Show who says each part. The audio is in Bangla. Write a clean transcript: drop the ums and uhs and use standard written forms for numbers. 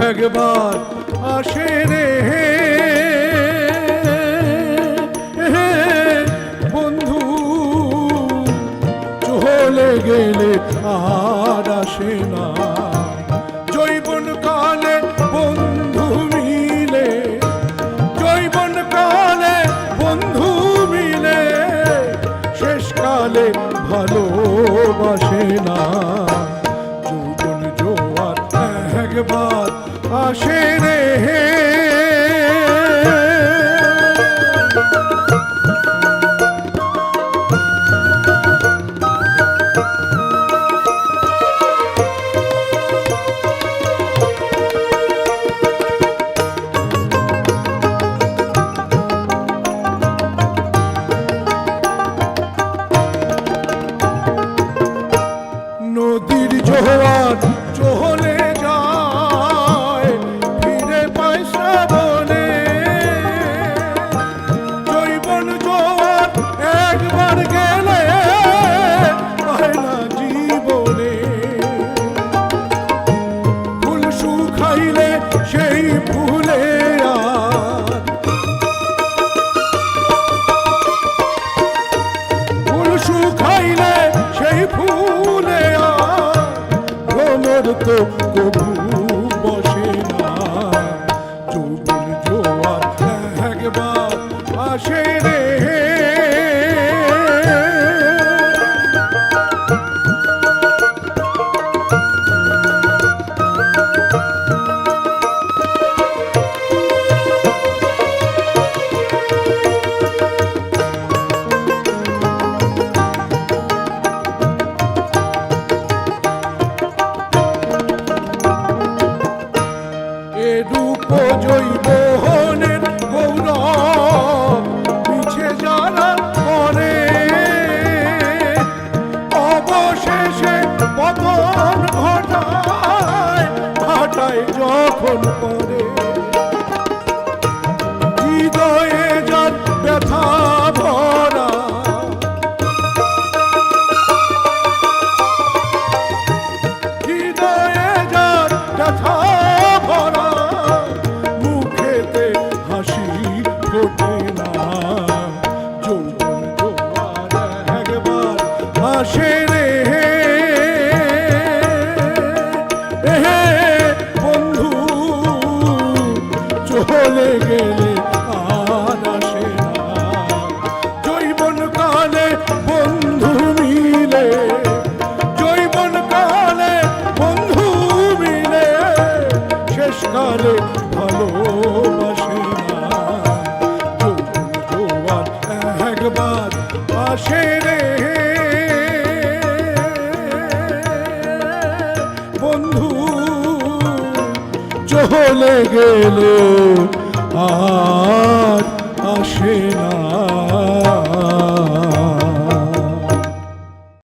Speaker 1: একবার আসে রে বন্ধু, চলে গেলে আর আসে না। জৈবন কালে বন্ধু মিলে, জৈবন কালে বন্ধু মিলে, শেষকালে ভালোবাসে না। যৌবন জোয়ার একবার আসে রে নদীর জোয়ার চলে যায়, ফিরে পায় শ্রাবণে। জৈবন জোয়ার একবার গেলে পায় না জীবনে। ফুল শুকাইলে সেই ফুলে আর, ফুল শুকাইলে সেই ফুলে তো কবু বসে না। যৌবন জোয়ার একবার আসে রে রূপ জৈবনের গৌরব পিছে যারা করে, অবশেষে পতন ঘটায় ঘটায় যখন পরে। হৃদয়ে যার ব্যথা ভরা, হৃদয়ে যার ব্যথা ভরা, ফোটে না। যৌবন জোয়ার একবার আসে রে বন্ধু, চলে গেলে আর আসে না। জৈবন কালে বন্ধু মিলে, জৈবন কালে বন্ধু মিলে, শেষকালে ভালোবাসে না। একবার আসে রে বন্ধু, চলে গেলে আর আসে না।